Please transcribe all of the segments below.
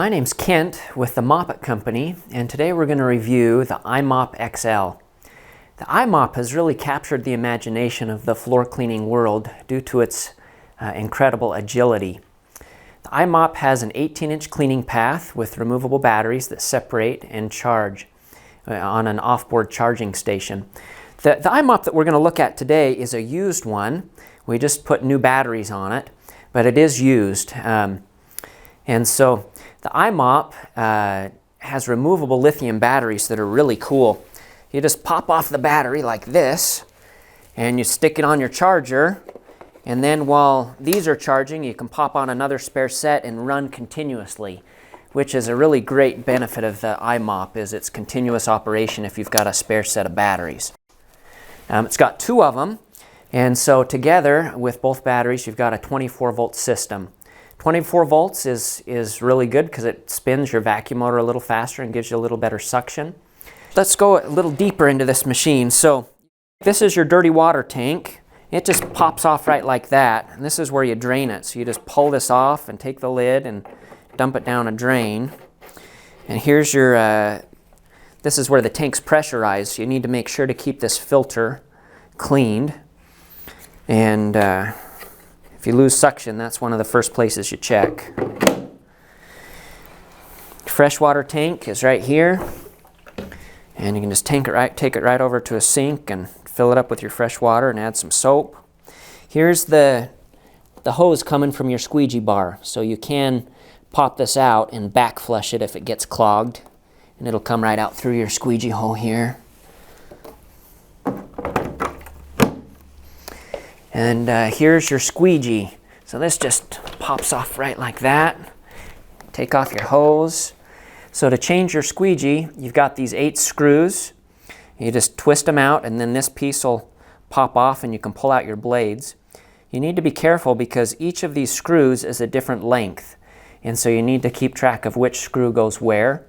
My name's Kent with the Mop-it company, and today we're going to review the i-Mop XL. The i-Mop has really captured the imagination of the floor cleaning world due to its incredible agility. The i-Mop has an 18-inch cleaning path with removable batteries that separate and charge on an off-board charging station. The i-Mop that we're going to look at today is a used one. We just put new batteries on it, but it is used. And so the i-Mop has removable lithium batteries that are really cool. You just pop off the battery like this, and you stick it on your charger, and then while these are charging, you can pop on another spare set and run continuously, which is a really great benefit of the i-Mop, is its continuous operation if you've got a spare set of batteries. It's got two of them, and so together with both batteries, you've got a 24-volt system. 24 volts is really good because it spins your vacuum motor a little faster and gives you a little better suction. Let's go a little deeper into this machine. So this is your dirty water tank. It just pops off right like that, and this is where you drain it. So you just pull this off and take the lid and dump it down a drain. And here's your, this is where the tank's pressurized. So you need to make sure to keep this filter cleaned. And if you lose suction, that's one of the first places you check. Freshwater tank is right here, and you can just take it right over to a sink and fill it up with your fresh water and add some soap. Here's the hose coming from your squeegee bar, so you can pop this out and back flush it if it gets clogged, and it'll come right out through your squeegee hole here. And here's your squeegee. So this just pops off right like that. Take off your hose. So to change your squeegee, you've got these 8 screws. You just twist them out, and then this piece will pop off and you can pull out your blades. You need to be careful because each of these screws is a different length. And so you need to keep track of which screw goes where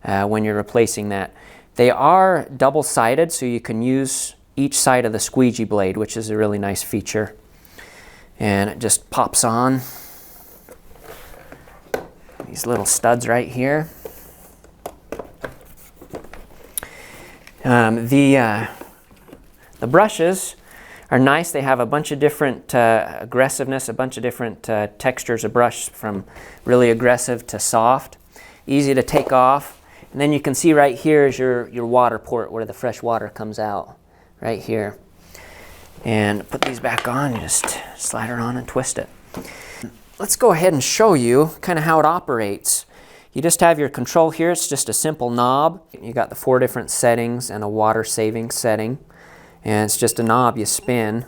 when you're replacing that. They are double-sided, so you can use each side of the squeegee blade, which is a really nice feature. And it just pops on. These little studs right here. The brushes are nice. They have a bunch of different aggressiveness, a bunch of different textures of brush, from really aggressive to soft. Easy to take off. And then you can see right here is your water port where the fresh water comes out. Right here. And put these back on, you just slide it on and twist it. Let's go ahead and show you kind of how it operates. You just have your control here. It's just a simple knob. You got the 4 different settings and a water saving setting, and it's just a knob you spin.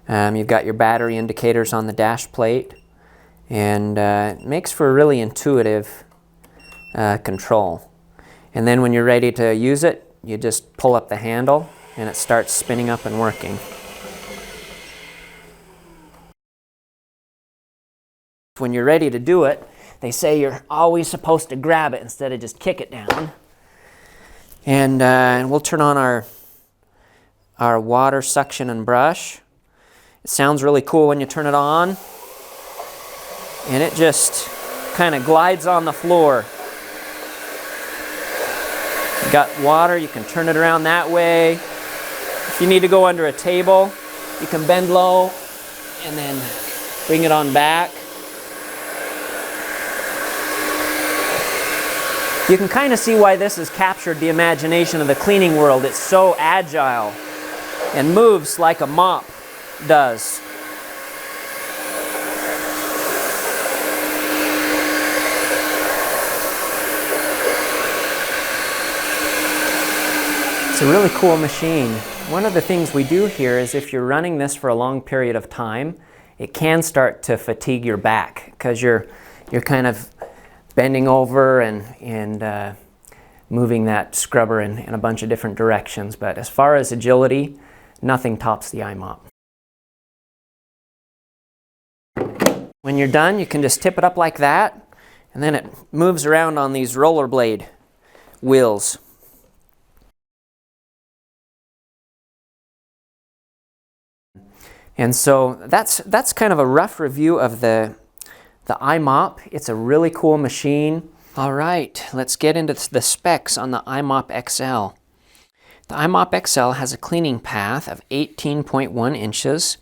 You've got your battery indicators on the dash plate, and it makes for a really intuitive control. And then when you're ready to use it, you just pull up the handle and it starts spinning up and working. When you're ready to do it, they say you're always supposed to grab it instead of just kick it down. And we'll turn on our water suction and brush. It sounds really cool when you turn it on, and it just kind of glides on the floor. You got water, you can turn it around that way. If you need to go under a table, you can bend low and then bring it on back. You can kind of see why this has captured the imagination of the cleaning world. It's so agile and moves like a mop does. It's a really cool machine. One of the things we do here is if you're running this for a long period of time, it can start to fatigue your back because you're kind of bending over and moving that scrubber in a bunch of different directions. But as far as agility, nothing tops the i-Mop. When you're done, you can just tip it up like that, and then it moves around on these rollerblade wheels. And so that's kind of a rough review of the i-Mop. It's a really cool machine. All right, let's get into the specs on the i-Mop XL. The i-Mop XL has a cleaning path of 18.1 inches,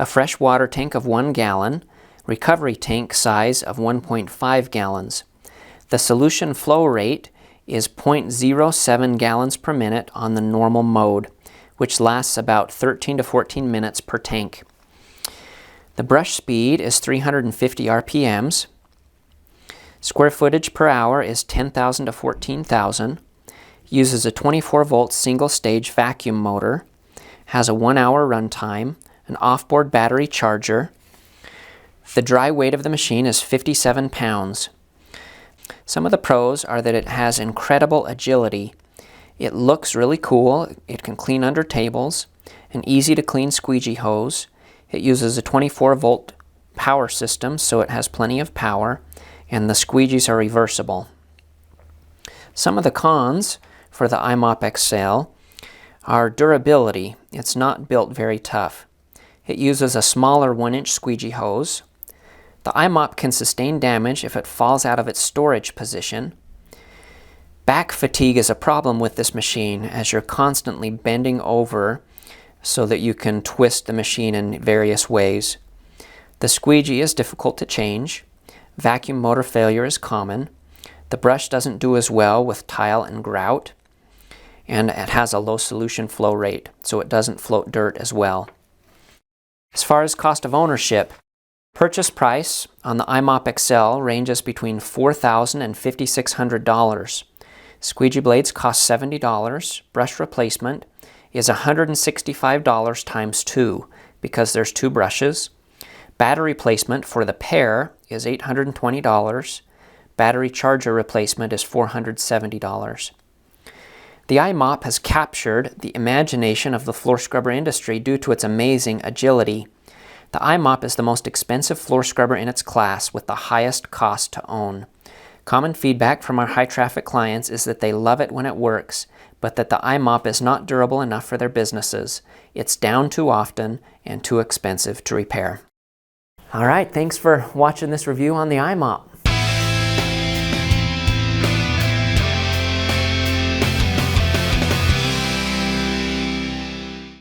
a fresh water tank of 1 gallon, recovery tank size of 1.5 gallons. The solution flow rate is 0.07 gallons per minute on the normal mode, which lasts about 13 to 14 minutes per tank. The brush speed is 350 RPMs. Square footage per hour is 10,000 to 14,000. Uses a 24-volt single-stage vacuum motor. Has a 1-hour runtime, an off-board battery charger. The dry weight of the machine is 57 pounds. Some of the pros are that it has incredible agility. It looks really cool. It can clean under tables. An easy-to-clean squeegee hose. It uses a 24-volt power system, so it has plenty of power, and the squeegees are reversible. Some of the cons for the i-Mop XL are durability. It's not built very tough. It uses a smaller 1-inch squeegee hose. The i-Mop can sustain damage if it falls out of its storage position. Back fatigue is a problem with this machine, as you're constantly bending over so that you can twist the machine in various ways. The squeegee is difficult to change. Vacuum motor failure is common. The brush doesn't do as well with tile and grout. And it has a low solution flow rate, so it doesn't float dirt as well. As far as cost of ownership, purchase price on the i-Mop XL ranges between $4,000 and $5,600. Squeegee blades cost $70. Brush replacement is $165 times 2 because there's 2 brushes. Battery replacement for the pair is $820. Battery charger replacement is $470. The i-Mop has captured the imagination of the floor scrubber industry due to its amazing agility. The i-Mop is the most expensive floor scrubber in its class with the highest cost to own. Common feedback from our high-traffic clients is that they love it when it works, but that the i-Mop is not durable enough for their businesses. It's down too often and too expensive to repair. All right, thanks for watching this review on the i-Mop.